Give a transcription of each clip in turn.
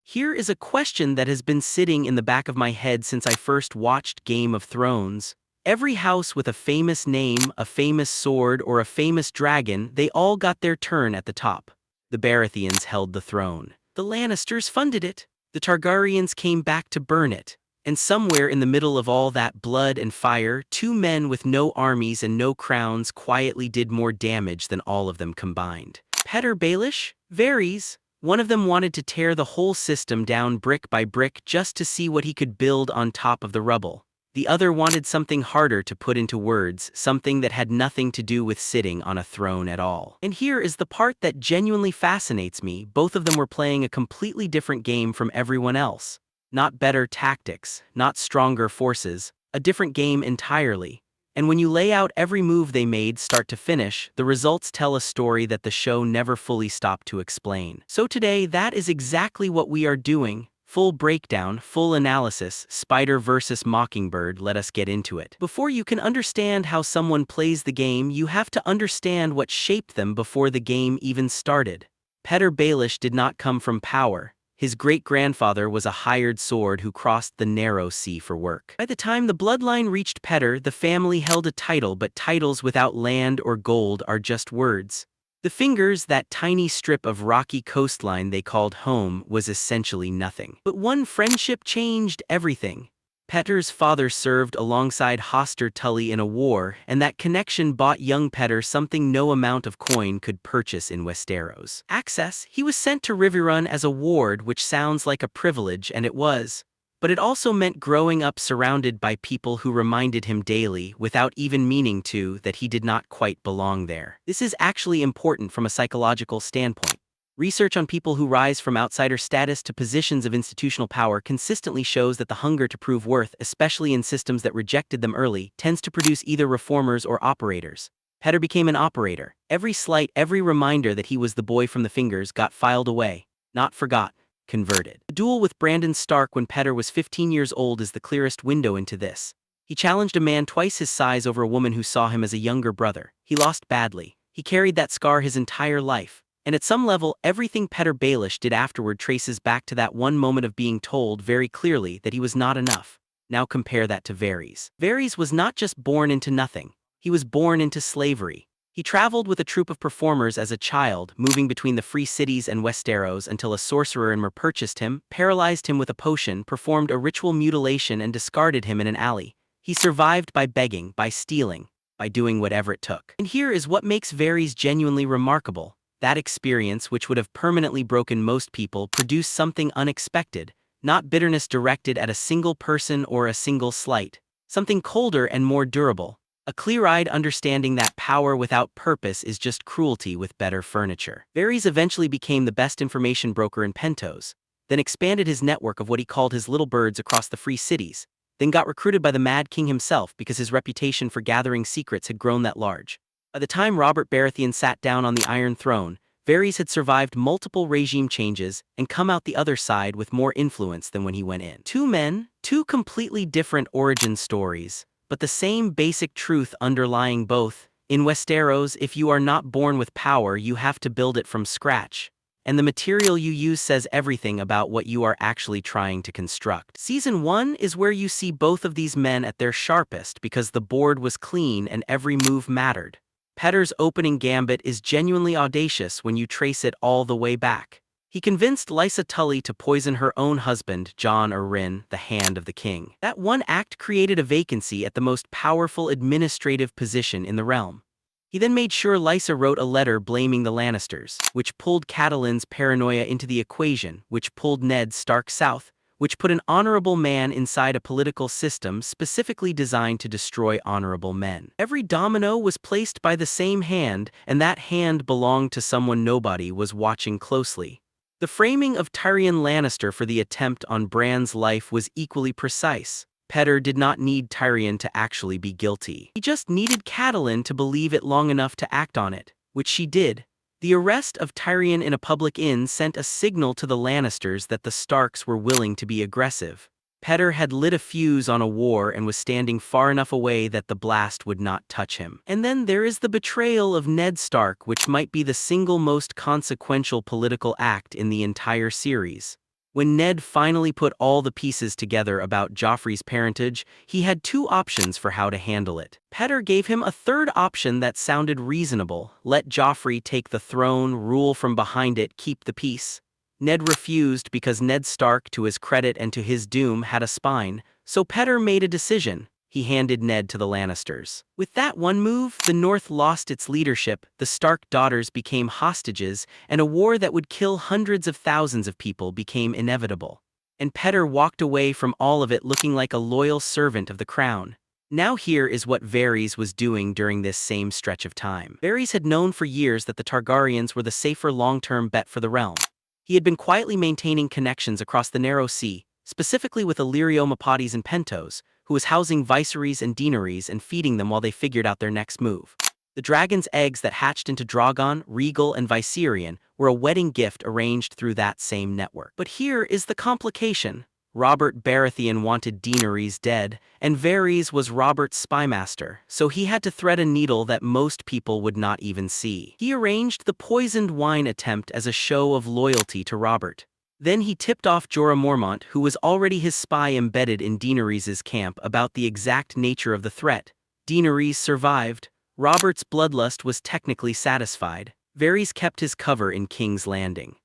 Here is a question that has been sitting in the back of my head since I first watched Game of Thrones. Every house with a famous name, a famous sword, or a famous dragon, they all got their turn at the top. The Baratheons held the throne. The Lannisters funded it. The Targaryens came back to burn it. And somewhere in the middle of all that blood and fire, two men with no armies and no crowns quietly did more damage than all of them combined. Petyr Baelish, Varys. One of them wanted to tear the whole system down brick by brick just to see what he could build on top of the rubble. The other wanted something harder to put into words, something that had nothing to do with sitting on a throne at all. And here is the part that genuinely fascinates me. Both of them were playing a completely different game from everyone else. Not better tactics, not stronger forces, a different game entirely. And when you lay out every move they made start to finish, the results tell a story that the show never fully stopped to explain. So today, that is exactly what we are doing. Full breakdown, full analysis, Spider versus Mockingbird. Let us get into it. Before you can understand how someone plays the game, you have to understand what shaped them before the game even started. Petyr Baelish did not come from power. His great-grandfather was a hired sword who crossed the narrow sea for work. By the time the bloodline reached Petyr, the family held a title, but titles without land or gold are just words. The Fingers, that tiny strip of rocky coastline they called home, was essentially nothing. But one friendship changed everything. Petyr's father served alongside Hoster Tully in a war, and that connection bought young Petyr something no amount of coin could purchase in Westeros. Access. He was sent to Riverrun as a ward, which sounds like a privilege, and it was. But it also meant growing up surrounded by people who reminded him daily, without even meaning to, that he did not quite belong there. This is actually important from a psychological standpoint. Research on people who rise from outsider status to positions of institutional power consistently shows that the hunger to prove worth, especially in systems that rejected them early, tends to produce either reformers or operators. Petyr became an operator. Every slight, every reminder that he was the boy from the Fingers got filed away, not forgot, converted. The duel with Brandon Stark when Petyr was 15 years old is the clearest window into this. He challenged a man twice his size over a woman who saw him as a younger brother. He lost badly. He carried that scar his entire life. And at some level, everything Petyr Baelish did afterward traces back to that one moment of being told very clearly that he was not enough. Now compare that to Varys. Varys was not just born into nothing. He was born into slavery. He traveled with a troupe of performers as a child, moving between the free cities and Westeros until a sorcerer in Myr purchased him, paralyzed him with a potion, performed a ritual mutilation and discarded him in an alley. He survived by begging, by stealing, by doing whatever it took. And here is what makes Varys genuinely remarkable. That experience, which would have permanently broken most people, produced something unexpected, not bitterness directed at a single person or a single slight, something colder and more durable, a clear-eyed understanding that power without purpose is just cruelty with better furniture. Varys eventually became the best information broker in Pentos, then expanded his network of what he called his little birds across the free cities, then got recruited by the Mad King himself because his reputation for gathering secrets had grown that large. By the time Robert Baratheon sat down on the Iron Throne, Varys had survived multiple regime changes and come out the other side with more influence than when he went in. Two men, two completely different origin stories, but the same basic truth underlying both. In Westeros, if you are not born with power, you have to build it from scratch. And the material you use says everything about what you are actually trying to construct. Season 1 is where you see both of these men at their sharpest because the board was clean and every move mattered. Petyr's opening gambit is genuinely audacious when you trace it all the way back. He convinced Lysa Tully to poison her own husband, Jon Arryn, the Hand of the King. That one act created a vacancy at the most powerful administrative position in the realm. He then made sure Lysa wrote a letter blaming the Lannisters, which pulled Catelyn's paranoia into the equation, which pulled Ned Stark south, which put an honorable man inside a political system specifically designed to destroy honorable men. Every domino was placed by the same hand, and that hand belonged to someone nobody was watching closely. The framing of Tyrion Lannister for the attempt on Bran's life was equally precise. Petyr did not need Tyrion to actually be guilty. He just needed Catelyn to believe it long enough to act on it, which she did. The arrest of Tyrion in a public inn sent a signal to the Lannisters that the Starks were willing to be aggressive. Petyr had lit a fuse on a war and was standing far enough away that the blast would not touch him. And then there is the betrayal of Ned Stark, which might be the single most consequential political act in the entire series. When Ned finally put all the pieces together about Joffrey's parentage, he had two options for how to handle it. Petyr gave him a third option that sounded reasonable: let Joffrey take the throne, rule from behind it, keep the peace. Ned refused because Ned Stark, to his credit and to his doom, had a spine, so Petyr made a decision. He handed Ned to the Lannisters. With that one move, the North lost its leadership, the Stark daughters became hostages, and a war that would kill hundreds of thousands of people became inevitable. And Petyr walked away from all of it looking like a loyal servant of the crown. Now here is what Varys was doing during this same stretch of time. Varys had known for years that the Targaryens were the safer long-term bet for the realm. He had been quietly maintaining connections across the Narrow Sea, specifically with Illyrio Mopatis and Pentos, who was housing viceroys and deaneries and feeding them while they figured out their next move. The dragon's eggs that hatched into Drogon, Regal, and Viserion were a wedding gift arranged through that same network. But here is the complication. Robert Baratheon wanted Daenerys dead, and Varys was Robert's spymaster, so he had to thread a needle that most people would not even see. He arranged the poisoned wine attempt as a show of loyalty to Robert. Then he tipped off Jorah Mormont, who was already his spy embedded in Daenerys' camp, about the exact nature of the threat. Daenerys survived. Robert's bloodlust was technically satisfied. Varys kept his cover in King's Landing.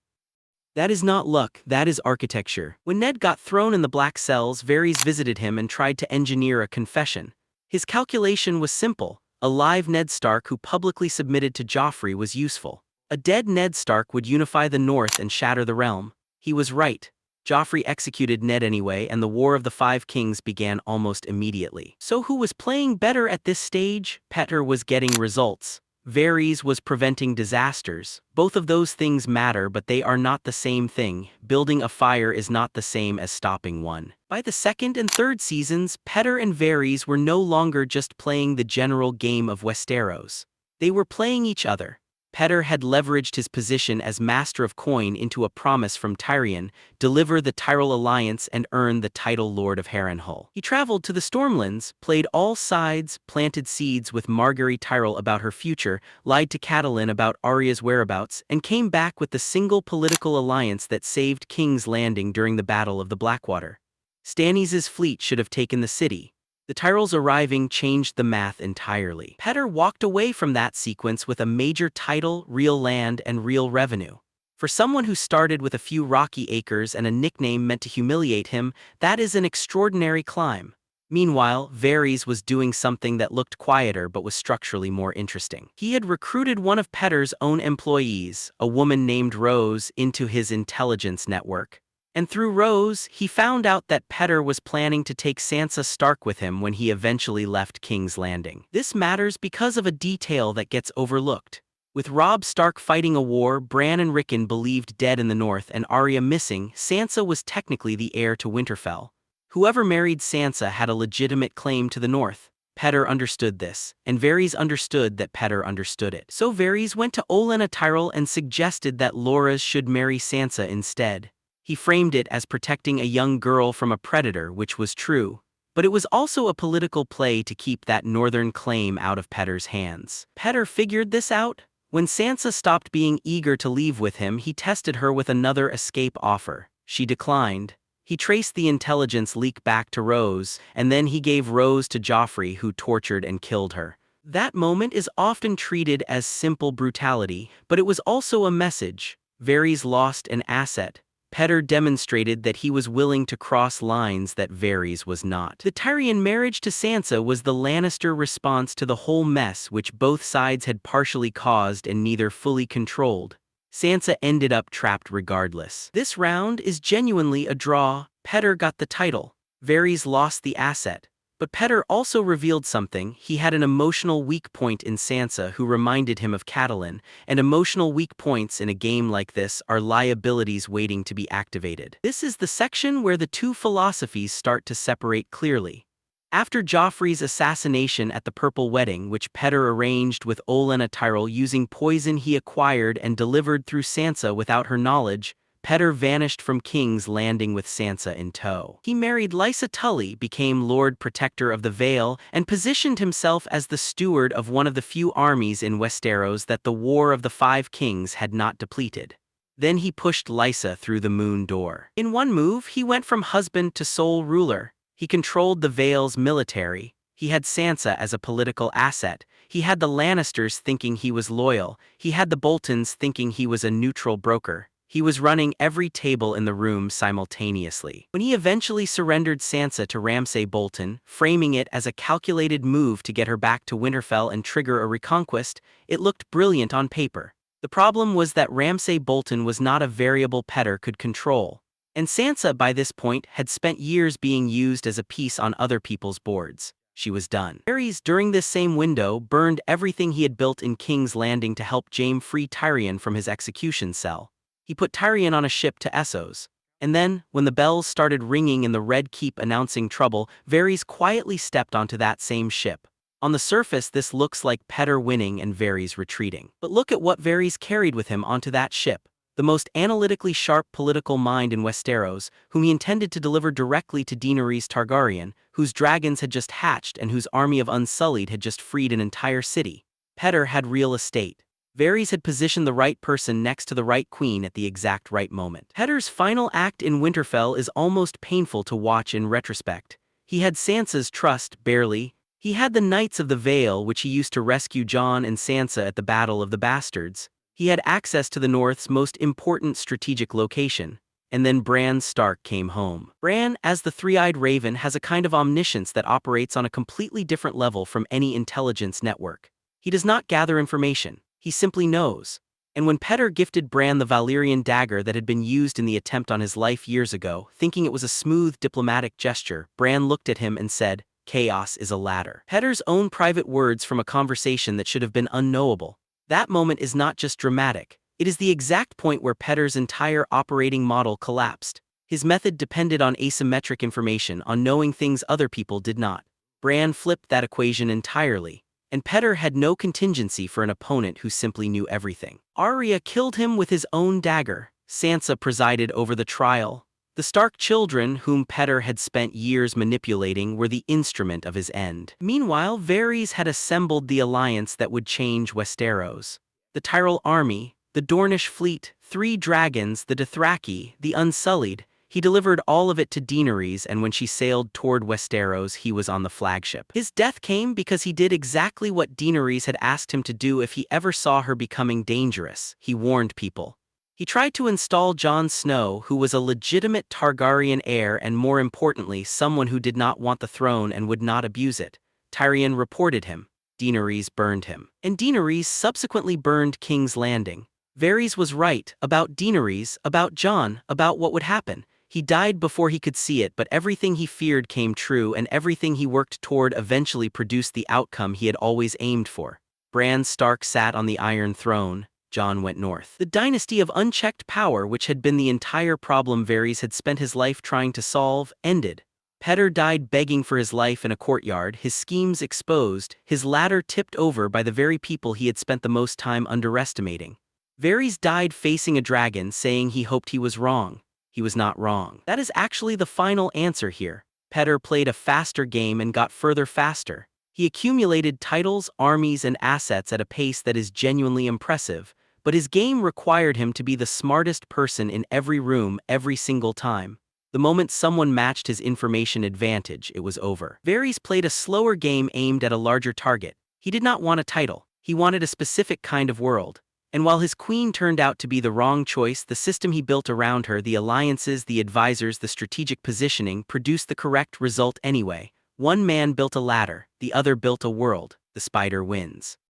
That is not luck, that is architecture. When Ned got thrown in the Black Cells, Varys visited him and tried to engineer a confession. His calculation was simple: a live Ned Stark who publicly submitted to Joffrey was useful. A dead Ned Stark would unify the North and shatter the realm. He was right. Joffrey executed Ned anyway, and the War of the Five Kings began almost immediately. So who was playing better at this stage? Petyr was getting results. Varys was preventing disasters. Both of those things matter, but they are not the same thing. Building a fire is not the same as stopping one. By the second and third seasons, Petyr and Varys were no longer just playing the general game of Westeros. They were playing each other. Petyr had leveraged his position as Master of Coin into a promise from Tyrion: deliver the Tyrell Alliance and earn the title Lord of Harrenhal. He traveled to the Stormlands, played all sides, planted seeds with Margaery Tyrell about her future, lied to Catelyn about Arya's whereabouts, and came back with the single political alliance that saved King's Landing during the Battle of the Blackwater. Stannis' fleet should have taken the city. The Tyrells arriving changed the math entirely. Petyr walked away from that sequence with a major title, real land, and real revenue. For someone who started with a few rocky acres and a nickname meant to humiliate him, that is an extraordinary climb. Meanwhile, Varys was doing something that looked quieter but was structurally more interesting. He had recruited one of Petyr's own employees, a woman named Rose, into his intelligence network. And through Rose, he found out that Petyr was planning to take Sansa Stark with him when he eventually left King's Landing. This matters because of a detail that gets overlooked. With Robb Stark fighting a war Bran and Rickon believed dead in the north and Arya missing, Sansa was technically the heir to Winterfell. Whoever married Sansa had a legitimate claim to the north. Petyr understood this, and Varys understood that Petyr understood it. So Varys went to Olenna Tyrell and suggested that Loras should marry Sansa instead. He framed it as protecting a young girl from a predator, which was true, but it was also a political play to keep that northern claim out of Petyr's hands. Petyr figured this out. When Sansa stopped being eager to leave with him, he tested her with another escape offer. She declined. He traced the intelligence leak back to Rose, and then he gave Rose to Joffrey, who tortured and killed her. That moment is often treated as simple brutality, but it was also a message. Varys lost an asset. Petyr demonstrated that he was willing to cross lines that Varys was not. The Tyrion marriage to Sansa was the Lannister response to the whole mess which both sides had partially caused and neither fully controlled. Sansa ended up trapped regardless. This round is genuinely a draw. Petyr got the title. Varys lost the asset. But Petyr also revealed something. He had an emotional weak point in Sansa who reminded him of Catelyn, and emotional weak points in a game like this are liabilities waiting to be activated. This is the section where the two philosophies start to separate clearly. After Joffrey's assassination at the Purple Wedding, which Petyr arranged with Olenna Tyrell using poison he acquired and delivered through Sansa without her knowledge, Petyr vanished from King's Landing with Sansa in tow. He married Lysa Tully, became Lord Protector of the Vale, and positioned himself as the steward of one of the few armies in Westeros that the War of the Five Kings had not depleted. Then he pushed Lysa through the moon door. In one move, he went from husband to sole ruler. He controlled the Vale's military. He had Sansa as a political asset. He had the Lannisters thinking he was loyal. He had the Boltons thinking he was a neutral broker. He was running every table in the room simultaneously. When he eventually surrendered Sansa to Ramsay Bolton, framing it as a calculated move to get her back to Winterfell and trigger a reconquest, it looked brilliant on paper. The problem was that Ramsay Bolton was not a variable Petyr could control. And Sansa, by this point, had spent years being used as a piece on other people's boards. She was done. Varys, during this same window, burned everything he had built in King's Landing to help Jaime free Tyrion from his execution cell. He put Tyrion on a ship to Essos. And then, when the bells started ringing in the Red Keep announcing trouble, Varys quietly stepped onto that same ship. On the surface, this looks like Petyr winning and Varys retreating. But look at what Varys carried with him onto that ship. The most analytically sharp political mind in Westeros, whom he intended to deliver directly to Daenerys Targaryen, whose dragons had just hatched and whose army of Unsullied had just freed an entire city. Petyr had real estate. Varys had positioned the right person next to the right queen at the exact right moment. Petyr's final act in Winterfell is almost painful to watch in retrospect. He had Sansa's trust, barely. He had the Knights of the Vale, which he used to rescue Jon and Sansa at the Battle of the Bastards. He had access to the North's most important strategic location. And then Bran Stark came home. Bran, as the three-eyed raven, has a kind of omniscience that operates on a completely different level from any intelligence network. He does not gather information. He simply knows. And when Petyr gifted Bran the Valyrian dagger that had been used in the attempt on his life years ago, thinking it was a smooth diplomatic gesture, Bran looked at him and said, "Chaos is a ladder." Petyr's own private words from a conversation that should have been unknowable. That moment is not just dramatic. It is the exact point where Petyr's entire operating model collapsed. His method depended on asymmetric information, on knowing things other people did not. Bran flipped that equation entirely. And Petyr had no contingency for an opponent who simply knew everything. Arya killed him with his own dagger. Sansa presided over the trial. The Stark children, whom Petyr had spent years manipulating, were the instrument of his end. Meanwhile, Varys had assembled the alliance that would change Westeros. The Tyrell army, the Dornish fleet, 3 dragons, the Dothraki, the Unsullied. He delivered all of it to Daenerys, and when she sailed toward Westeros, he was on the flagship. His death came because he did exactly what Daenerys had asked him to do if he ever saw her becoming dangerous. He warned people. He tried to install Jon Snow, who was a legitimate Targaryen heir and, more importantly, someone who did not want the throne and would not abuse it. Tyrion reported him. Daenerys burned him. And Daenerys subsequently burned King's Landing. Varys was right about Daenerys, about Jon, about what would happen. He died before he could see it, but everything he feared came true, and everything he worked toward eventually produced the outcome he had always aimed for. Bran Stark sat on the Iron Throne. Jon went north. The dynasty of unchecked power, which had been the entire problem Varys had spent his life trying to solve, ended. Petyr died begging for his life in a courtyard, his schemes exposed, his ladder tipped over by the very people he had spent the most time underestimating. Varys died facing a dragon, saying he hoped he was wrong. He was not wrong. That is actually the final answer here. Petyr played a faster game and got further faster. He accumulated titles, armies, and assets at a pace that is genuinely impressive, but his game required him to be the smartest person in every room every single time. The moment someone matched his information advantage, it was over. Varys played a slower game aimed at a larger target. He did not want a title. He wanted a specific kind of world. And while his queen turned out to be the wrong choice, the system he built around her, the alliances, the advisors, the strategic positioning, produced the correct result anyway. One man built a ladder, the other built a world. The spider wins.